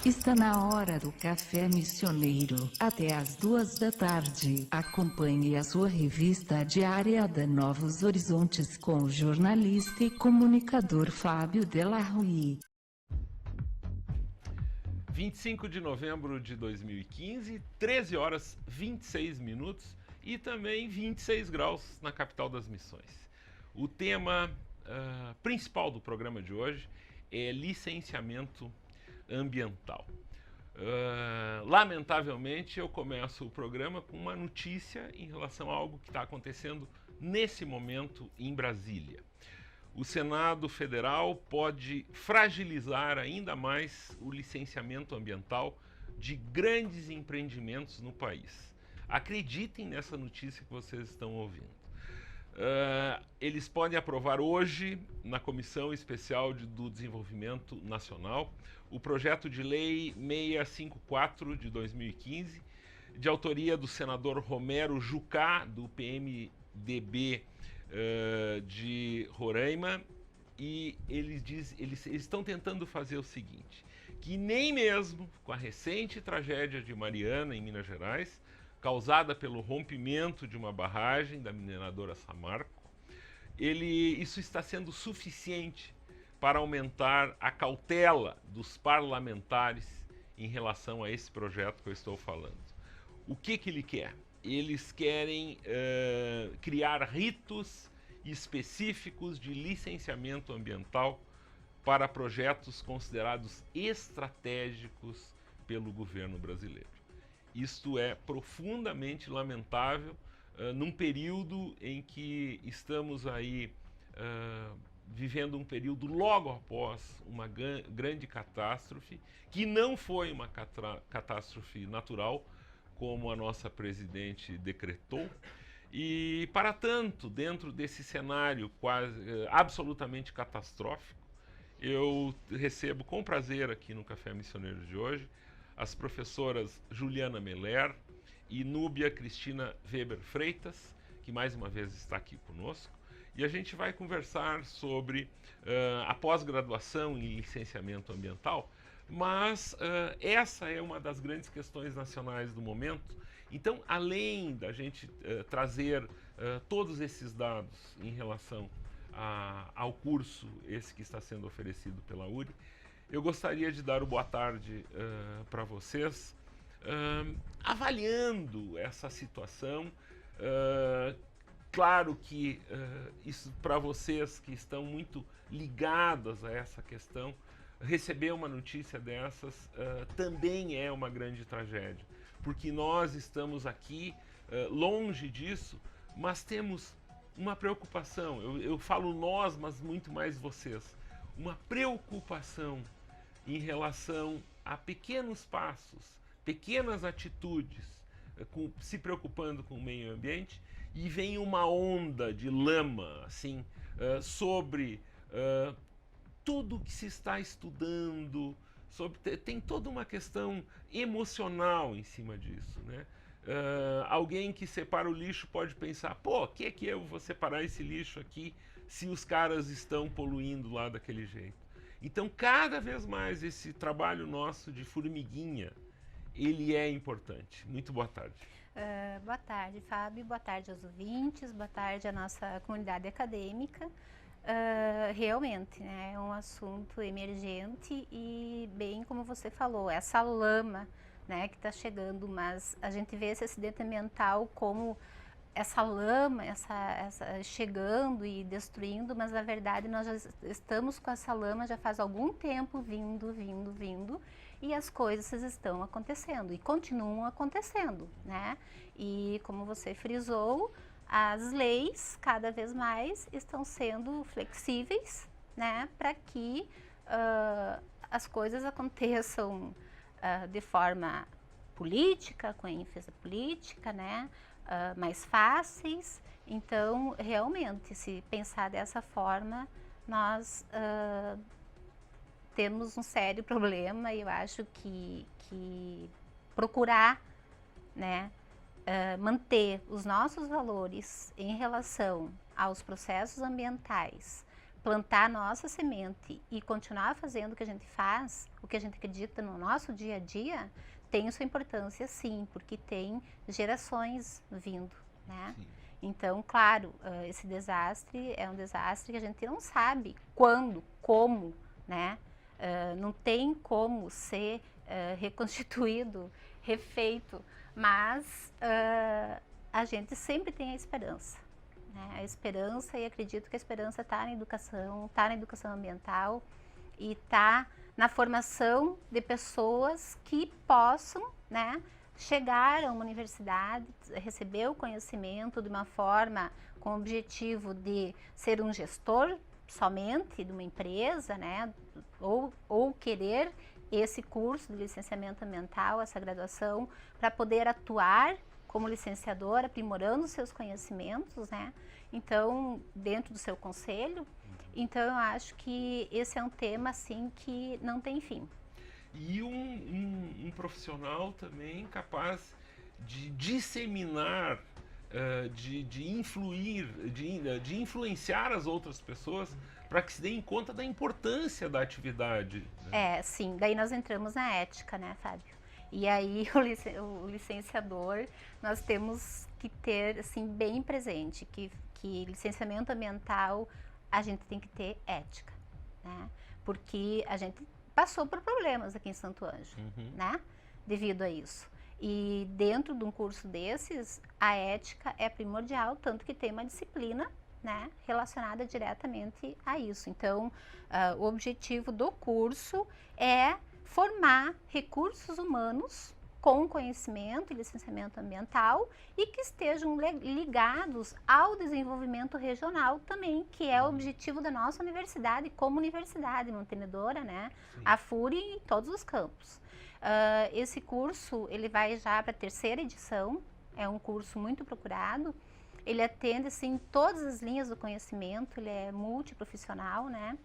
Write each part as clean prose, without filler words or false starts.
Está na hora do café missioneiro, até às 2 da tarde. Acompanhe a sua revista diária da Novos Horizontes com o jornalista e comunicador Fábio Della Rui. 25 de novembro de 2015, 13 horas 26 minutos e também 26 graus na capital das Missões. O tema principal do programa de hoje é licenciamento ambiental. Lamentavelmente, eu começo o programa com uma notícia em relação a algo que está acontecendo nesse momento em Brasília. O Senado Federal pode fragilizar ainda mais o licenciamento ambiental de grandes empreendimentos no país. Acreditem nessa notícia que vocês estão ouvindo. Eles podem aprovar hoje, na Comissão Especial do Desenvolvimento Nacional, o projeto de lei 654 de 2015, de autoria do senador Romero Jucá, do PMDB de Roraima, e eles estão tentando fazer o seguinte, que nem mesmo com a recente tragédia de Mariana, em Minas Gerais, causada pelo rompimento de uma barragem da mineradora Samarco, isso está sendo suficiente para aumentar a cautela dos parlamentares em relação a esse projeto que eu estou falando. O que ele quer? Eles querem criar ritos específicos de licenciamento ambiental para projetos considerados estratégicos pelo governo brasileiro. Isto é profundamente lamentável num período em que estamos aí vivendo um período logo após uma grande catástrofe, que não foi uma catástrofe natural, como a nossa presidente decretou. E, para tanto, dentro desse cenário quase absolutamente catastrófico, eu recebo com prazer aqui no Café Missioneiro de hoje as professoras Juliana Meller e Núbia Cristina Weber Freitas, que mais uma vez está aqui conosco, e a gente vai conversar sobre a pós-graduação em licenciamento ambiental, mas essa é uma das grandes questões nacionais do momento. Então, além da gente trazer todos esses dados em relação ao curso esse que está sendo oferecido pela URI, eu gostaria de dar o boa tarde para vocês, avaliando essa situação. Claro que isso, para vocês que estão muito ligadas a essa questão, receber uma notícia dessas também é uma grande tragédia, porque nós estamos aqui longe disso, mas temos uma preocupação. Eu falo nós, mas muito mais vocês. Uma preocupação em relação a pequenos passos, pequenas atitudes, se preocupando com o meio ambiente, e vem uma onda de lama assim, sobre tudo que se está estudando, tem toda uma questão emocional em cima disso, né? Alguém que separa o lixo pode pensar, pô, que eu vou separar esse lixo aqui se os caras estão poluindo lá daquele jeito? Então, cada vez mais, esse trabalho nosso de formiguinha, ele é importante. Muito boa tarde. Boa tarde, Fábio. Boa tarde aos ouvintes. Boa tarde à nossa comunidade acadêmica. Realmente, né, é um assunto emergente e, bem como você falou, essa lama, né, que está chegando, mas a gente vê esse acidente ambiental como essa lama, essa chegando e destruindo, mas na verdade nós já estamos com essa lama já faz algum tempo vindo, e as coisas estão acontecendo e continuam acontecendo, né? E como você frisou, as leis cada vez mais estão sendo flexíveis, né, para que as coisas aconteçam de forma política, com ênfase política, né, mais fáceis. Então, realmente, se pensar dessa forma, nós temos um sério problema, e eu acho que procurar, né, manter os nossos valores em relação aos processos ambientais, plantar a nossa semente e continuar fazendo o que a gente faz, o que a gente acredita no nosso dia a dia, tem sua importância sim, porque tem gerações vindo, né? Sim. Então, claro, esse desastre é um desastre que a gente não sabe quando, como, né? Não tem como ser reconstituído, refeito, mas a gente sempre tem a esperança, né? A esperança, e acredito que a esperança está na educação ambiental e está na formação de pessoas que possam, né, chegar a uma universidade, receber o conhecimento de uma forma com o objetivo de ser um gestor somente de uma empresa, né, ou querer esse curso de licenciamento ambiental, essa graduação, para poder atuar como licenciador, aprimorando seus conhecimentos, né? Então, dentro do seu conselho. Então, eu acho que esse é um tema, assim, que não tem fim. E um profissional também capaz de disseminar, de influir, de influenciar as outras pessoas para que se deem conta da importância da atividade. Né? Sim. Daí nós entramos na ética, né, Fábio? E aí o licenciador, nós temos que ter, assim, bem presente que licenciamento ambiental a gente tem que ter ética, né? Porque a gente passou por problemas aqui em Santo Ângelo, né? Devido a isso. E dentro de um curso desses, a ética é primordial, tanto que tem uma disciplina, né, relacionada diretamente a isso. Então, o objetivo do curso é formar recursos humanos com conhecimento e licenciamento ambiental e que estejam ligados ao desenvolvimento regional também, que é o objetivo da nossa universidade, como universidade mantenedora, né? Sim. A FURI em todos os campos. Esse curso, ele vai já para a 3ª edição, é um curso muito procurado, ele atende, assim, todas as linhas do conhecimento, ele é multiprofissional, né?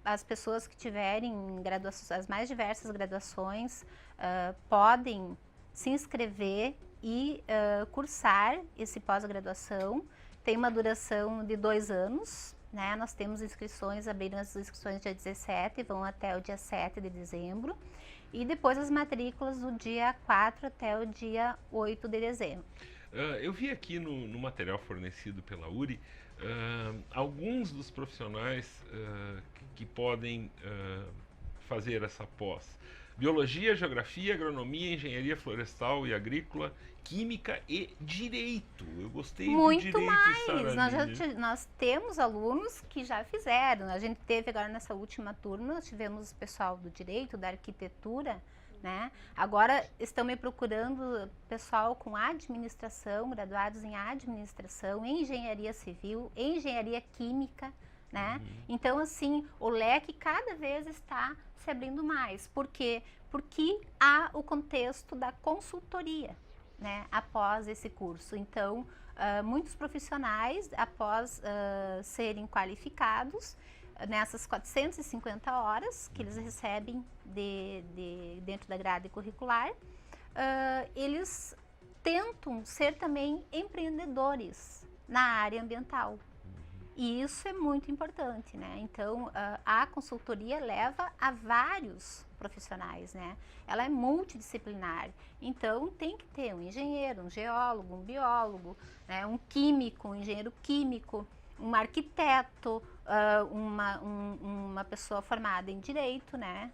As pessoas que tiverem as mais diversas graduações podem se inscrever e cursar esse pós-graduação. Tem uma duração de 2 anos, né? Nós temos inscrições, abriram as inscrições dia 17, vão até o dia 7 de dezembro. E depois as matrículas do dia 4 até o dia 8 de dezembro. Eu vi aqui no material fornecido pela URI alguns dos profissionais que podem fazer essa pós. Biologia, Geografia, Agronomia, Engenharia Florestal e Agrícola, Química e Direito. Eu gostei muito do Direito mais. estar ali. Nós temos alunos que já fizeram. A gente teve agora nessa última turma, nós tivemos o pessoal do Direito, da Arquitetura, né? Agora estão me procurando pessoal com administração, graduados em administração, em engenharia civil, em engenharia química, né? Então, assim, o leque cada vez está se abrindo mais. Por quê? Porque há o contexto da consultoria, né, após esse curso. Então, muitos profissionais, após serem qualificados, nessas 450 horas que eles recebem dentro da grade curricular, eles tentam ser também empreendedores na área ambiental. E isso é muito importante, né? Então, a consultoria leva a vários profissionais, né? Ela é multidisciplinar. Então, tem que ter um engenheiro, um geólogo, um biólogo, né? Um químico, um engenheiro químico, um arquiteto, uma pessoa formada em direito, né?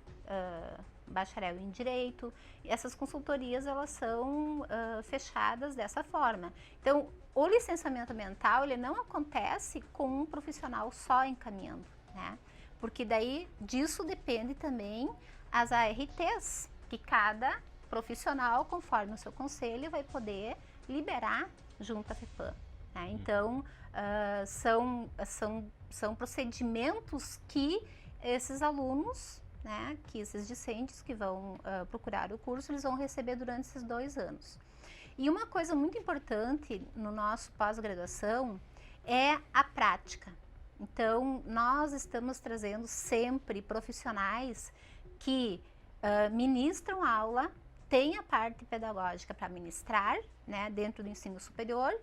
Bacharel em direito. E essas consultorias, elas são fechadas dessa forma. Então, o licenciamento ambiental, ele não acontece com um profissional só encaminhando, né? Porque daí disso depende também as ARTs, que cada profissional, conforme o seu conselho, vai poder liberar junto à FEPAM, né? Então, são procedimentos que esses alunos, né, que esses discentes que vão procurar o curso, eles vão receber durante esses 2 anos. E uma coisa muito importante no nosso pós-graduação é a prática. Então, nós estamos trazendo sempre profissionais que ministram aula, têm a parte pedagógica para ministrar, né, dentro do ensino superior,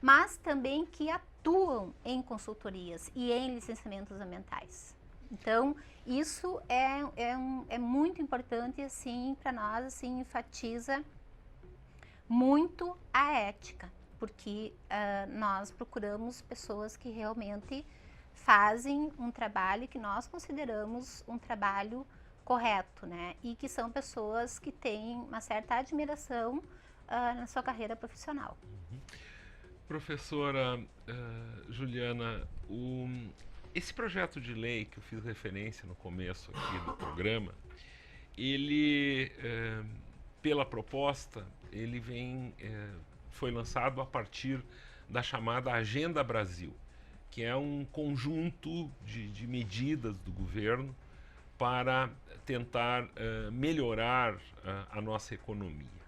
mas também que atuam em consultorias e em licenciamentos ambientais. Então, isso é muito importante, assim, para nós, assim, enfatiza muito a ética, porque nós procuramos pessoas que realmente fazem um trabalho que nós consideramos um trabalho correto, né? E que são pessoas que têm uma certa admiração na sua carreira profissional. Professora Juliana, esse projeto de lei que eu fiz referência no começo aqui do programa, ele, pela proposta, ele foi lançado a partir da chamada Agenda Brasil, que é um conjunto de medidas do governo para tentar melhorar a nossa economia.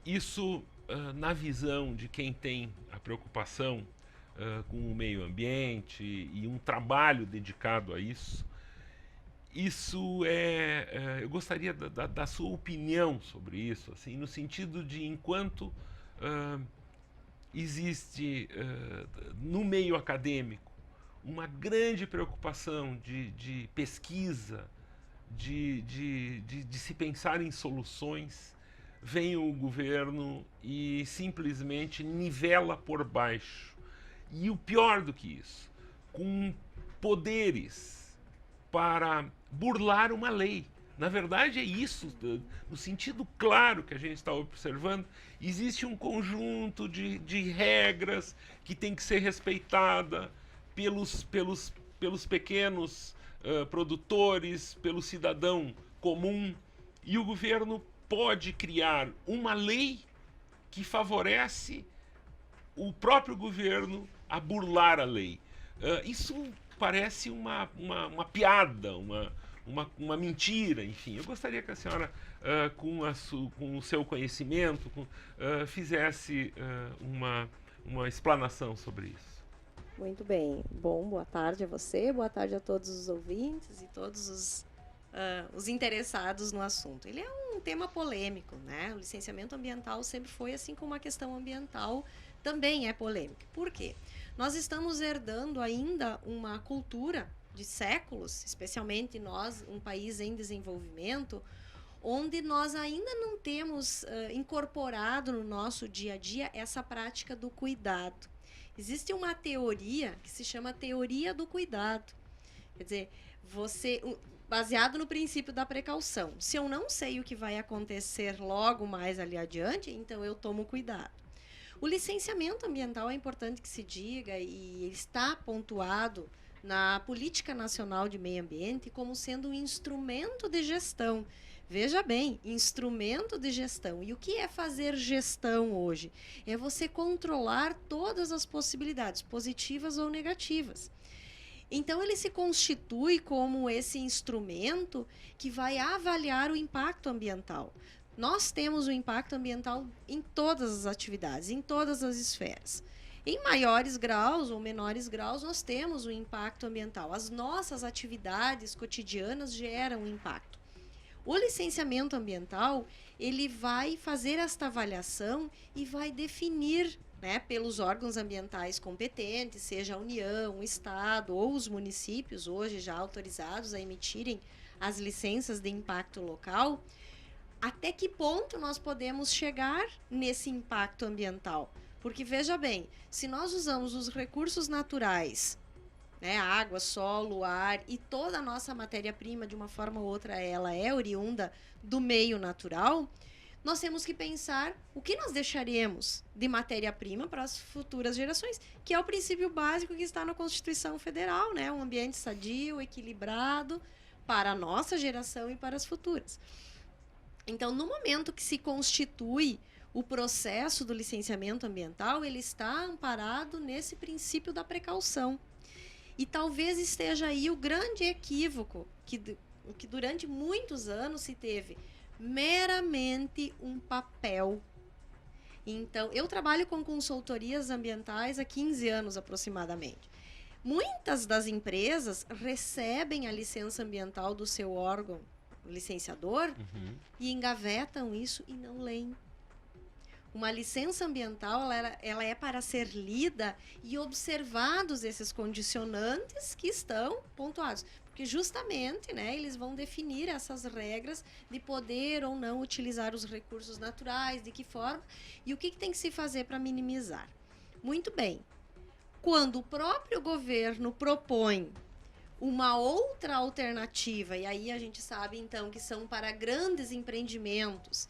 Isso, na visão de quem tem a preocupação com o meio ambiente e um trabalho dedicado a isso, eu gostaria da sua opinião sobre isso, assim, no sentido de enquanto existe no meio acadêmico uma grande preocupação de pesquisa, de se pensar em soluções, vem o governo e simplesmente nivela por baixo. E o pior do que isso, com poderes para burlar uma lei. Na verdade é isso, no sentido claro que a gente está observando, existe um conjunto de regras que tem que ser respeitada pelos pequenos produtores, pelo cidadão comum, e o governo pode criar uma lei que favorece o próprio governo a burlar a lei. Isso parece uma piada, uma mentira, enfim. Eu gostaria que a senhora, com o seu conhecimento, fizesse uma explanação sobre isso. Muito bem. Bom, boa tarde a você, boa tarde a todos os ouvintes e todos os interessados no assunto. Ele é um tema polêmico, né? O licenciamento ambiental sempre foi, assim como a questão ambiental também é polêmica. Por quê? Nós estamos herdando ainda uma cultura de séculos, especialmente nós, um país em desenvolvimento, onde nós ainda não temos incorporado no nosso dia a dia essa prática do cuidado. Existe uma teoria que se chama teoria do cuidado. Quer dizer, baseado no princípio da precaução. Se eu não sei o que vai acontecer logo mais ali adiante, então eu tomo cuidado. O licenciamento ambiental é importante que se diga, e ele está pontuado na Política Nacional de Meio Ambiente como sendo um instrumento de gestão. Veja bem, instrumento de gestão. E o que é fazer gestão hoje? É você controlar todas as possibilidades, positivas ou negativas. Então, ele se constitui como esse instrumento que vai avaliar o impacto ambiental. Nós temos o impacto ambiental em todas as atividades, em todas as esferas. Em maiores graus ou menores graus, nós temos o impacto ambiental. As nossas atividades cotidianas geram impacto. O licenciamento ambiental, ele vai fazer esta avaliação e vai definir, né, pelos órgãos ambientais competentes, seja a União, o Estado ou os municípios, hoje já autorizados a emitirem as licenças de impacto local, até que ponto nós podemos chegar nesse impacto ambiental. Porque, veja bem, se nós usamos os recursos naturais, né, água, solo, ar e toda a nossa matéria-prima, de uma forma ou outra, ela é oriunda do meio natural, nós temos que pensar o que nós deixaremos de matéria-prima para as futuras gerações, que é o princípio básico que está na Constituição Federal, né? Um ambiente sadio, equilibrado para a nossa geração e para as futuras. Então, no momento que se constitui o processo do licenciamento ambiental, ele está amparado nesse princípio da precaução. E talvez esteja aí o grande equívoco que durante muitos anos se teve meramente um papel. Então, eu trabalho com consultorias ambientais há 15 anos aproximadamente. Muitas das empresas recebem a licença ambiental do seu órgão licenciador e engavetam isso e não leem. Uma licença ambiental, ela é para ser lida e observados esses condicionantes que estão pontuados. Porque justamente, né, eles vão definir essas regras de poder ou não utilizar os recursos naturais, de que forma, e o que tem que se fazer para minimizar. Muito bem. Quando o próprio governo propõe uma outra alternativa, e aí a gente sabe, então, que são para grandes empreendimentos,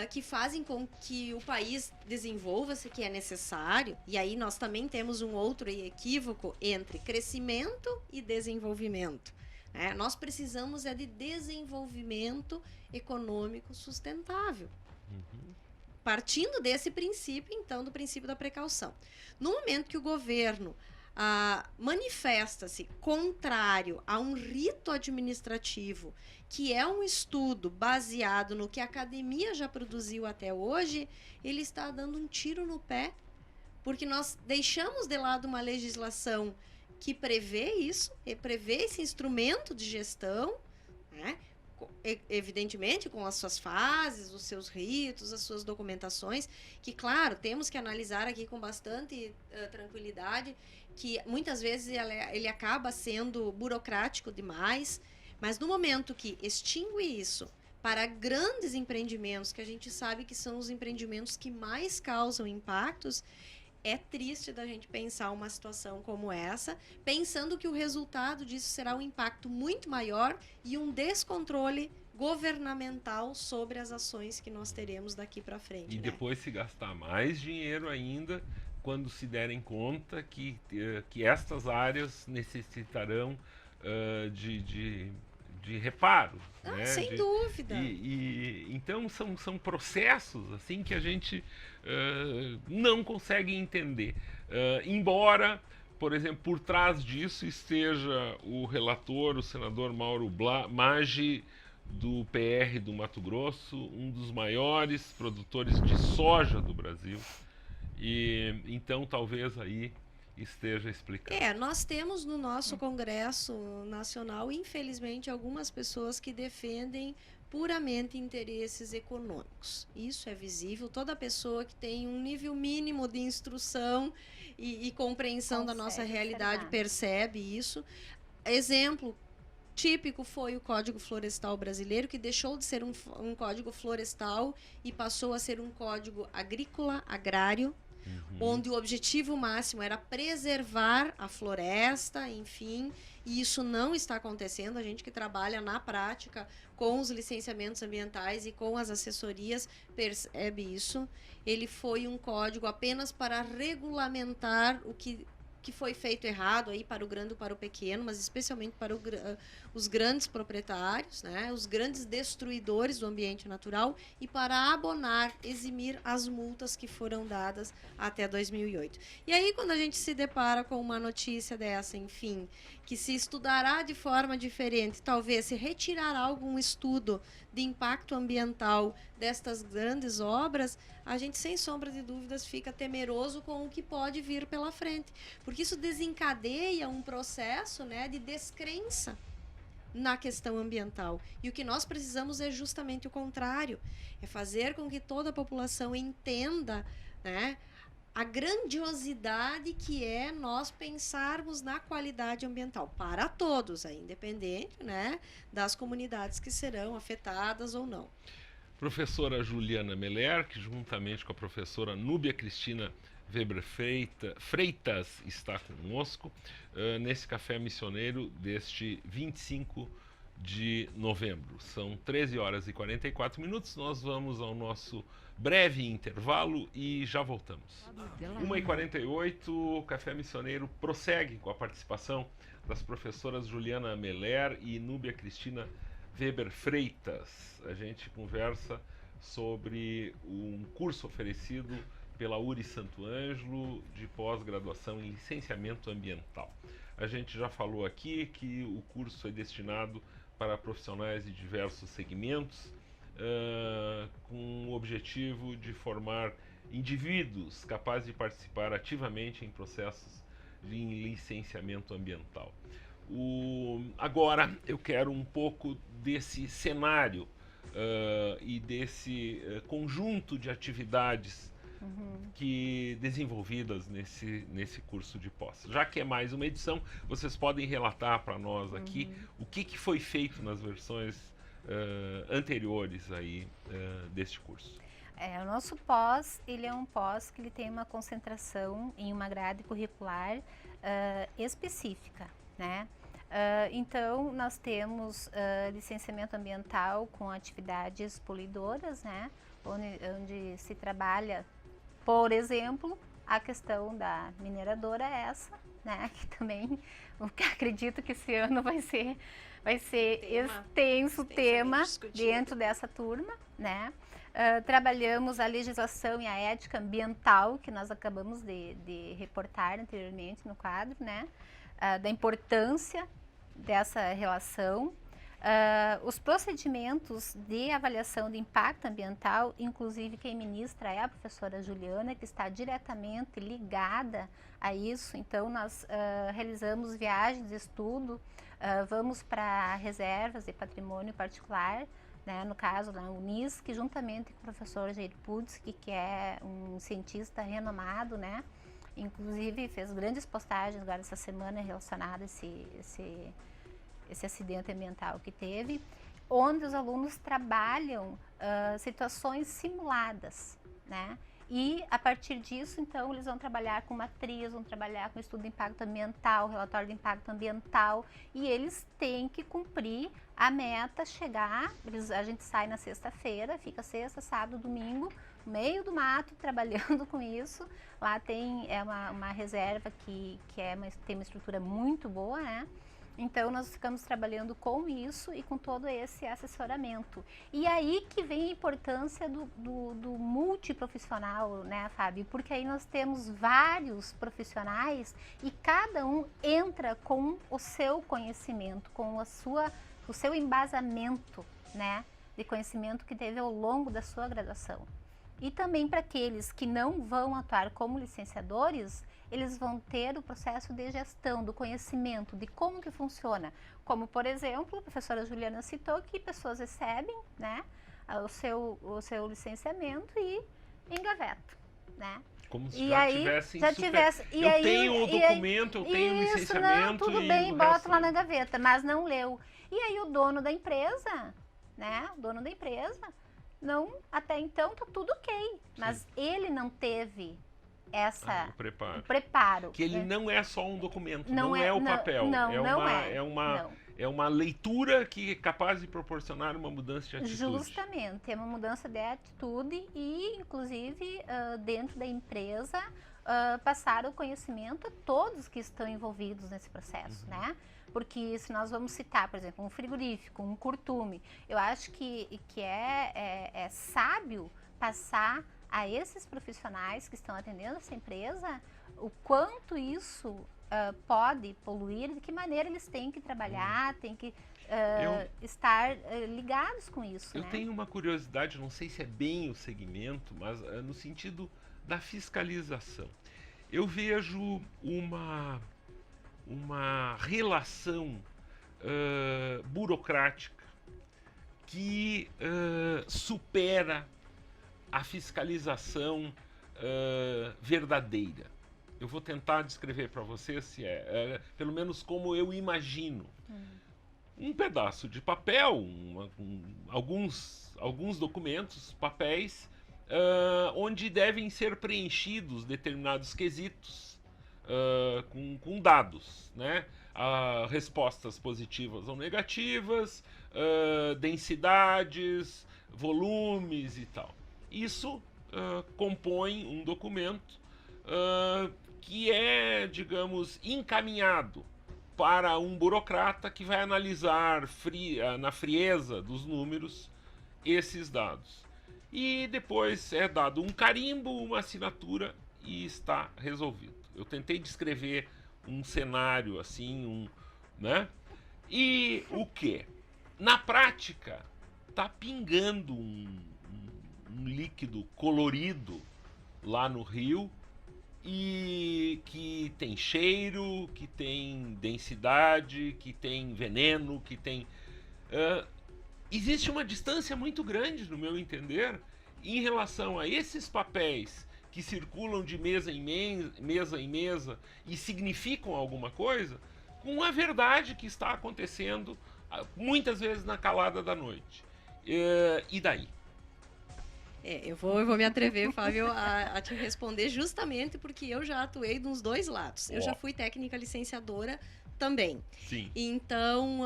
que fazem com que o país desenvolva-se, que é necessário, e aí nós também temos um outro equívoco entre crescimento e desenvolvimento. Né? Nós precisamos de desenvolvimento econômico sustentável. Partindo desse princípio, então, do princípio da precaução. No momento que o governo manifesta-se contrário a um rito administrativo, que é um estudo baseado no que a academia já produziu até hoje, ele está dando um tiro no pé, porque nós deixamos de lado uma legislação que prevê isso, e prevê esse instrumento de gestão, né? Evidentemente com as suas fases, os seus ritos, as suas documentações, que, claro, temos que analisar aqui com bastante tranquilidade, que muitas vezes ele acaba sendo burocrático demais, mas no momento que extingue isso para grandes empreendimentos, que a gente sabe que são os empreendimentos que mais causam impactos, é triste da gente pensar uma situação como essa, pensando que o resultado disso será um impacto muito maior e um descontrole governamental sobre as ações que nós teremos daqui para frente. E depois se gastar mais dinheiro ainda quando se derem conta que estas áreas necessitarão de reparo. Né? Sem dúvida. Então são processos assim que a gente não consegue entender. Embora, por exemplo, por trás disso esteja o relator, o senador Mauro Maggi, do PR do Mato Grosso, um dos maiores produtores de soja do Brasil. E então talvez aí esteja explicado. Nós temos no nosso Congresso Nacional, infelizmente, algumas pessoas que defendem puramente interesses econômicos. Isso é visível. Toda pessoa que tem um nível mínimo de instrução e compreensão da nossa realidade percebe isso. Exemplo típico foi o Código Florestal Brasileiro, que deixou de ser um código florestal e passou a ser um código agrícola, agrário, onde o objetivo máximo era preservar a floresta, enfim, e isso não está acontecendo. A gente que trabalha na prática com os licenciamentos ambientais e com as assessorias percebe isso. Ele foi um código apenas para regulamentar o que foi feito errado aí para o grande e para o pequeno, mas especialmente para os grandes proprietários, né, os grandes destruidores do ambiente natural, e para abonar, eximir as multas que foram dadas até 2008. E aí, quando a gente se depara com uma notícia dessa, enfim, que se estudará de forma diferente, talvez se retirará algum estudo de impacto ambiental destas grandes obras, a gente, sem sombra de dúvidas, fica temeroso com o que pode vir pela frente. Porque isso desencadeia um processo, né, de descrença na questão ambiental. E o que nós precisamos é justamente o contrário. É fazer com que toda a população entenda, né, a grandiosidade que é nós pensarmos na qualidade ambiental para todos, independente, né, das comunidades que serão afetadas ou não. Professora Juliana Meller, que juntamente com a professora Núbia Cristina Weber Freitas está conosco nesse Café Missioneiro deste 25 de novembro. São 13 horas e 44 minutos, nós vamos ao nosso breve intervalo e já voltamos. 1h48, o Café Missioneiro prossegue com a participação das professoras Juliana Meller e Núbia Cristina Weber Freitas. A gente conversa sobre um curso oferecido pela URI Santo Ângelo de pós-graduação em licenciamento ambiental. A gente já falou aqui que o curso é destinado para profissionais de diversos segmentos, com o objetivo de formar indivíduos capazes de participar ativamente em processos de licenciamento ambiental. Agora eu quero um pouco desse cenário e desse conjunto de atividades que desenvolvidas nesse curso de pós. Já que é mais uma edição, vocês podem relatar para nós aqui o que foi feito nas versões anteriores aí deste curso. O nosso pós, ele é um pós que ele tem uma concentração em uma grade curricular específica, né? Então, nós temos licenciamento ambiental com atividades poluidoras, né? Onde se trabalha, por exemplo, a questão da mineradora essa, né? Que também, acredito que esse ano vai ser extenso tema dentro dessa turma, né? Trabalhamos a legislação e a ética ambiental, que nós acabamos de reportar anteriormente no quadro, né? Da importância dessa relação. Os procedimentos de avaliação de impacto ambiental, inclusive quem ministra é a professora Juliana, que está diretamente ligada a isso. Então, nós realizamos viagens de estudo, vamos para reservas de patrimônio particular, né, no caso da Unisc, juntamente com o professor Jair Pudsky, que é um cientista renomado, né? Inclusive fez grandes postagens agora essa semana relacionadas a esse acidente ambiental que teve, onde os alunos trabalham situações simuladas, né? E a partir disso, então, eles vão trabalhar com matriz, vão trabalhar com estudo de impacto ambiental, relatório de impacto ambiental, e eles têm que cumprir a meta, chegar, a gente sai na sexta-feira, fica sexta, sábado, domingo, no meio do mato, trabalhando com isso. Lá tem uma reserva que tem uma estrutura muito boa, né? Então, nós ficamos trabalhando com isso e com todo esse assessoramento. E aí que vem a importância do multiprofissional, né, Fábio? Porque aí nós temos vários profissionais e cada um entra com o seu conhecimento, com o seu embasamento, né, de conhecimento que teve ao longo da sua graduação. E também para aqueles que não vão atuar como licenciadores, eles vão ter o processo de gestão, do conhecimento, de como que funciona. Como, por exemplo, a professora Juliana citou que pessoas recebem, né, o seu licenciamento e engavetam, né? Como se já tivesse. Eu tenho o documento, eu tenho o licenciamento. Tudo bem, bota lá na gaveta, mas não leu. E aí o dono da empresa, né? O dono da empresa, não, até então tá tudo ok. Mas sim, ele não teve o preparo. Que ele não é só um documento, não é o papel. É uma leitura que é capaz de proporcionar uma mudança de atitude. Justamente, é uma mudança de atitude e, inclusive, dentro da empresa, passar o conhecimento a todos que estão envolvidos nesse processo, né? Porque se nós vamos citar, por exemplo, um frigorífico, um curtume, eu acho que é sábio passar a esses profissionais que estão atendendo essa empresa o quanto isso pode poluir, de que maneira eles têm que trabalhar, têm que estar ligados com isso. Eu tenho uma curiosidade, não sei se é bem o segmento, mas no sentido da fiscalização. Eu vejo uma relação burocrática que supera a fiscalização verdadeira. Eu vou tentar descrever para você se pelo menos como eu imagino. Um pedaço de papel, alguns documentos, papéis, onde devem ser preenchidos determinados quesitos com dados, né? Respostas positivas ou negativas, densidades, volumes e tal. Isso compõe um documento que é, digamos, encaminhado para um burocrata que vai analisar na frieza dos números esses dados. E depois é dado um carimbo, uma assinatura e está resolvido. Eu tentei descrever um cenário assim, né? E o que? Na prática, tá pingando um líquido colorido lá no rio e que tem cheiro, que tem densidade, que tem veneno, que tem... existe uma distância muito grande, no meu entender, em relação a esses papéis que circulam de mesa em mesa e significam alguma coisa, com a verdade que está acontecendo muitas vezes na calada da noite. E daí? Eu vou me atrever, Fábio, a te responder justamente porque eu já atuei nos dois lados. Eu já fui técnica licenciadora também. Sim. Então,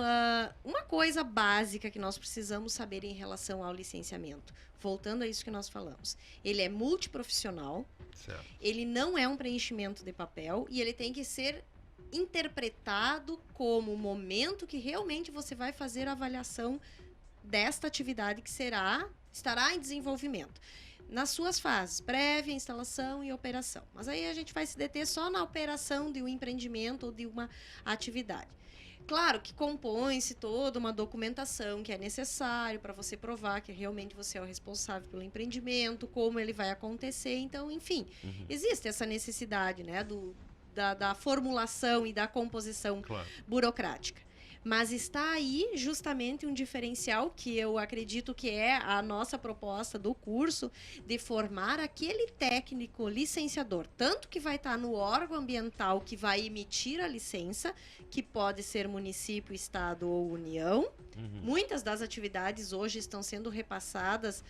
uma coisa básica que nós precisamos saber em relação ao licenciamento, voltando a isso que nós falamos, ele é multiprofissional, certo. Ele não é um preenchimento de papel e ele tem que ser interpretado como o momento que realmente você vai fazer a avaliação desta atividade que estará em desenvolvimento. Nas suas fases, prévia, instalação e operação. Mas aí a gente vai se deter só na operação de um empreendimento ou de uma atividade. Claro que compõe-se toda uma documentação que é necessário para você provar que realmente você é o responsável pelo empreendimento, como ele vai acontecer. Então, enfim, existe essa necessidade, né, da formulação e da composição burocrática. Mas está aí justamente um diferencial que eu acredito que é a nossa proposta do curso, de formar aquele técnico licenciador, tanto que vai estar no órgão ambiental que vai emitir a licença, que pode ser município, estado ou união. Muitas das atividades hoje estão sendo repassadas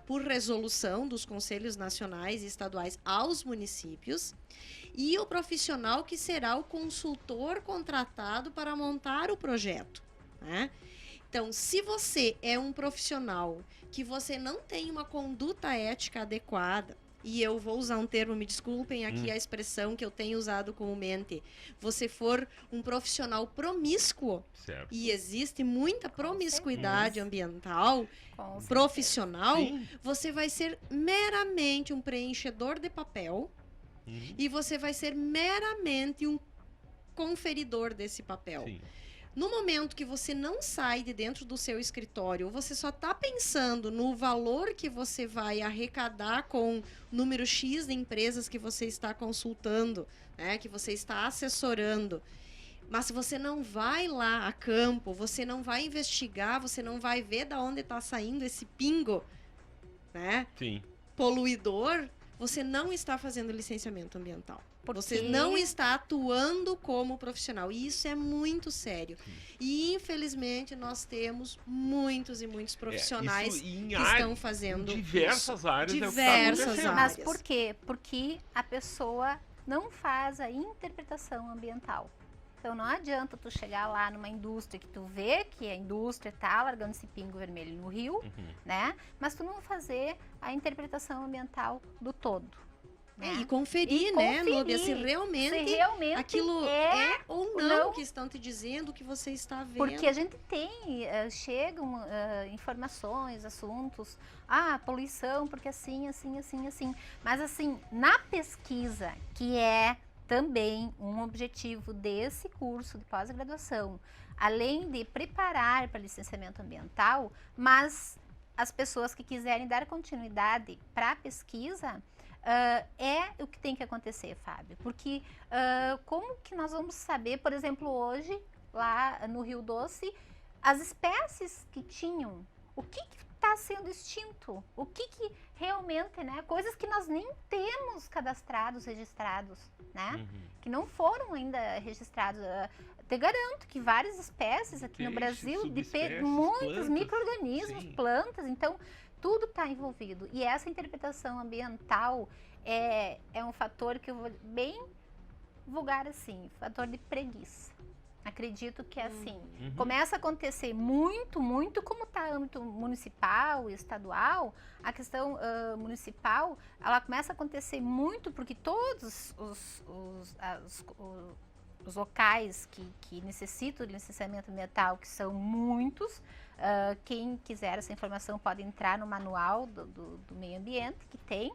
por resolução dos conselhos nacionais e estaduais aos municípios. E o profissional que será o consultor contratado para montar o projeto, né? Então, se você é um profissional que você não tem uma conduta ética adequada, e eu vou usar um termo, me desculpem aqui a expressão que eu tenho usado comumente, você for um profissional promíscuo, certo. E existe muita promiscuidade ambiental, profissional, você vai ser meramente um preenchedor de papel, e você vai ser meramente um conferidor desse papel. Sim. No momento que você não sai de dentro do seu escritório, você só está pensando no valor que você vai arrecadar com o número X de empresas que você está consultando, né, que você está assessorando. Mas se você não vai lá a campo, você não vai investigar, você não vai ver de onde está saindo esse pingo, né, poluidor, você não está fazendo licenciamento ambiental. Você não está atuando como profissional. E isso é muito sério. E, infelizmente, nós temos muitos e muitos profissionais que estão fazendo diversas áreas. Diversas áreas. Mas por quê? Porque a pessoa não faz a interpretação ambiental. Então, não adianta tu chegar lá numa indústria que tu vê que a indústria está largando esse pingo vermelho no rio, né? Mas tu não fazer a interpretação ambiental do todo. Né? E conferir, né, Núbia, se realmente aquilo é ou não que estão te dizendo, que você está vendo. Porque a gente tem, chegam informações, assuntos, poluição, porque assim. Mas assim, na pesquisa, que é também um objetivo desse curso de pós-graduação, além de preparar para licenciamento ambiental, mas as pessoas que quiserem dar continuidade para a pesquisa, é o que tem que acontecer, Fábio. Porque como que nós vamos saber, por exemplo, hoje, lá no Rio Doce, as espécies que tinham, o que está sendo extinto, o que realmente, né, coisas que nós nem temos cadastrados, registrados, né, que não foram ainda registrados. Te garanto que várias espécies aqui no Brasil, muitos micro-organismos, plantas, então tudo está envolvido. E essa interpretação ambiental é um fator que eu vou bem vulgar assim, fator de preguiça. Acredito que é assim. Começa a acontecer muito, como está âmbito municipal e estadual, a questão municipal, ela começa a acontecer muito porque todos os locais que necessitam de licenciamento ambiental, que são muitos, quem quiser essa informação pode entrar no manual do meio ambiente, que tem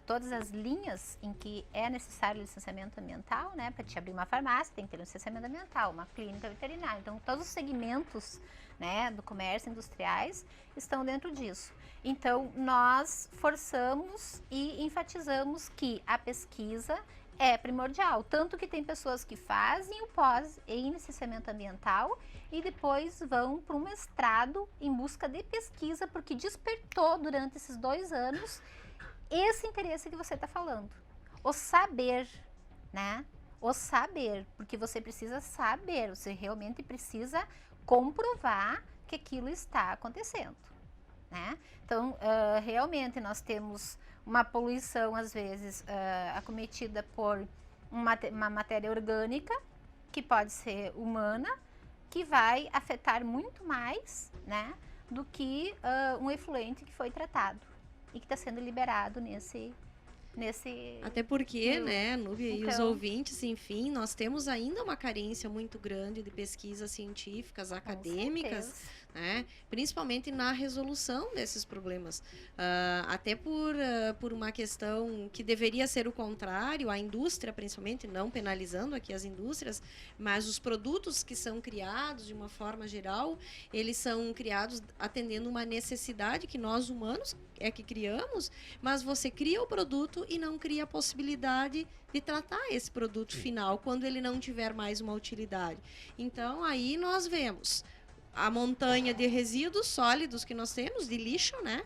todas as linhas em que é necessário licenciamento ambiental, né? Para te abrir uma farmácia, tem que ter licenciamento ambiental, uma clínica veterinária. Então, todos os segmentos, né, do comércio industriais estão dentro disso. Então, nós forçamos e enfatizamos que a pesquisa é primordial. Tanto que tem pessoas que fazem o pós em licenciamento ambiental e depois vão para um mestrado em busca de pesquisa, porque despertou durante esses 2 anos esse interesse que você está falando. O saber, né? O saber, porque você precisa saber, você realmente precisa comprovar que aquilo está acontecendo, né? Então, realmente nós temos uma poluição, às vezes, acometida por uma matéria orgânica, que pode ser humana, que vai afetar muito mais, né, do que um efluente que foi tratado e que está sendo liberado nesse Até porque, né, Núbia e os ouvintes, enfim, nós temos ainda uma carência muito grande de pesquisas científicas, acadêmicas, né, principalmente na resolução desses problemas. Até por uma questão que deveria ser o contrário, a indústria principalmente, não penalizando aqui as indústrias, mas os produtos que são criados de uma forma geral, eles são criados atendendo uma necessidade que nós humanos é que criamos, mas você cria o produto e não cria a possibilidade de tratar esse produto final quando ele não tiver mais uma utilidade. Então, aí nós vemos a montanha de resíduos sólidos que nós temos, de lixo, né?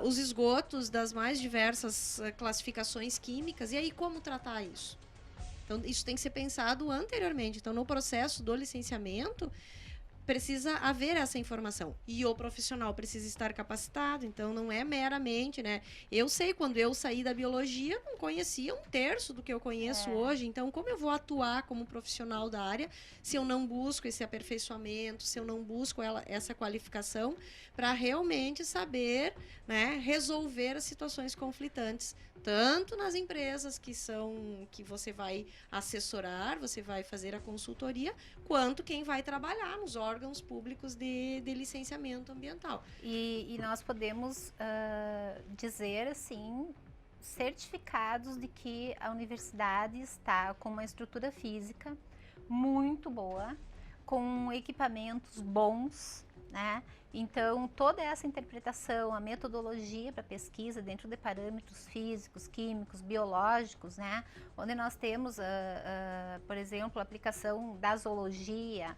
Os esgotos das mais diversas classificações químicas. E aí, como tratar isso? Então, isso tem que ser pensado anteriormente. Então, no processo do licenciamento, precisa haver essa informação. E o profissional precisa estar capacitado, então não é meramente, né? Eu sei, quando eu saí da biologia, não conhecia 1/3 do que eu conheço hoje, então como eu vou atuar como profissional da área se eu não busco esse aperfeiçoamento, se eu não busco essa qualificação para realmente saber, né, resolver as situações conflitantes, tanto nas empresas que você vai assessorar, você vai fazer a consultoria, quanto quem vai trabalhar nos órgãos públicos de licenciamento ambiental. E nós podemos dizer, assim, certificados de que a universidade está com uma estrutura física muito boa, com equipamentos bons, né? Então, toda essa interpretação, a metodologia para pesquisa dentro de parâmetros físicos, químicos, biológicos, né? Onde nós temos, por exemplo, a aplicação da zoologia,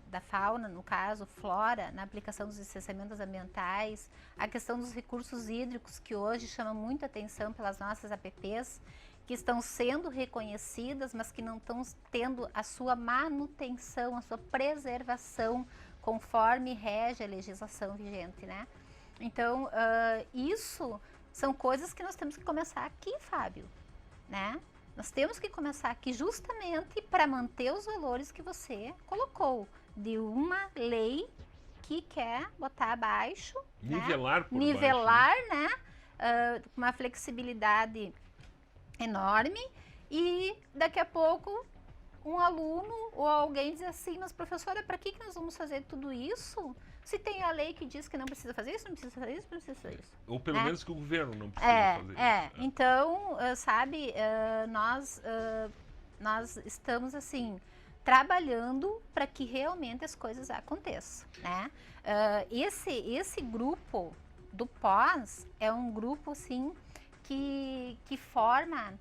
da fauna, no caso, flora, na aplicação dos licenciamentos ambientais, a questão dos recursos hídricos, que hoje chama muita atenção pelas nossas APPs, que estão sendo reconhecidas, mas que não estão tendo a sua manutenção, a sua preservação, conforme rege a legislação vigente, né? Então, isso são coisas que nós temos que começar aqui, Fábio, né? Nós temos que começar aqui justamente para manter os valores que você colocou, de uma lei que quer botar abaixo, nivelar, né? Por nivelar, baixo, né? Uma flexibilidade enorme, e daqui a pouco um aluno ou alguém diz assim: mas professora, para que nós vamos fazer tudo isso? Se tem a lei que diz que não precisa fazer isso, não precisa fazer isso, não precisa fazer isso. Ou pelo menos que o governo não precisa fazer isso. Então, sabe, nós estamos assim trabalhando para que realmente as coisas aconteçam, né? Esse grupo do pós é um grupo assim que forma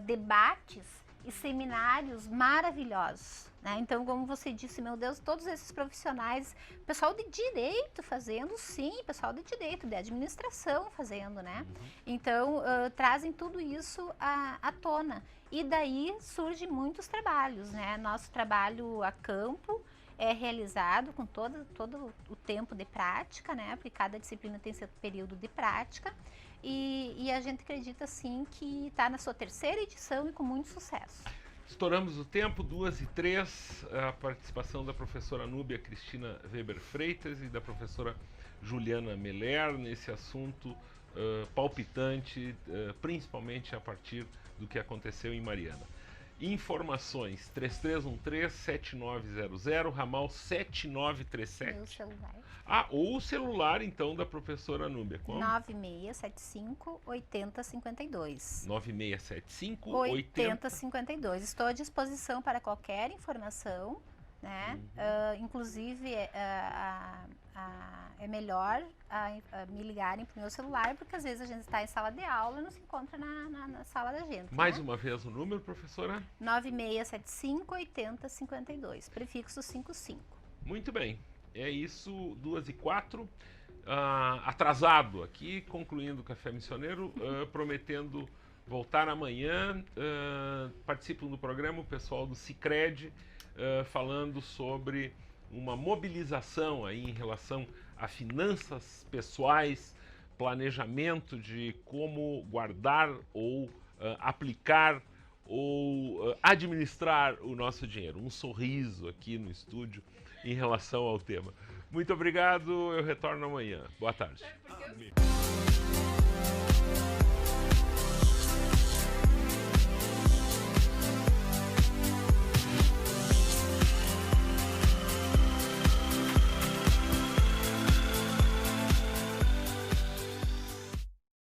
debates e seminários maravilhosos, né? Então, como você disse, meu Deus, todos esses profissionais, pessoal de direito fazendo, sim, pessoal de direito, de administração fazendo, né? Então, trazem tudo isso à tona. E daí surgem muitos trabalhos, né? Nosso trabalho a campo é realizado com todo o tempo de prática, né? Porque cada disciplina tem seu período de prática. E a gente acredita, sim, que está na sua 3ª edição e com muito sucesso. Estouramos o tempo, 2h03, a participação da professora Núbia Cristina Weber Freitas e da professora Juliana Meller nesse assunto palpitante, principalmente a partir do que aconteceu em Mariana. Informações: 3313-7900, ramal 7937. Meu celular. Ou o celular, então, da professora Núbia. Como? 9675-8052. 9675-8052. Estou à disposição para qualquer informação, né? Inclusive, é melhor me ligarem para o meu celular, porque às vezes a gente está em sala de aula e não se encontra na sala da gente. Mais né? uma vez o número, professora? 9675-8052, prefixo 55. Muito bem, é isso, 2h04. Atrasado aqui, concluindo o Café Missioneiro, prometendo voltar amanhã. Participam do programa o pessoal do Sicredi, falando sobre uma mobilização aí em relação a finanças pessoais, planejamento de como guardar ou aplicar ou administrar o nosso dinheiro. Um sorriso aqui no estúdio em relação ao tema. Muito obrigado, eu retorno amanhã. Boa tarde.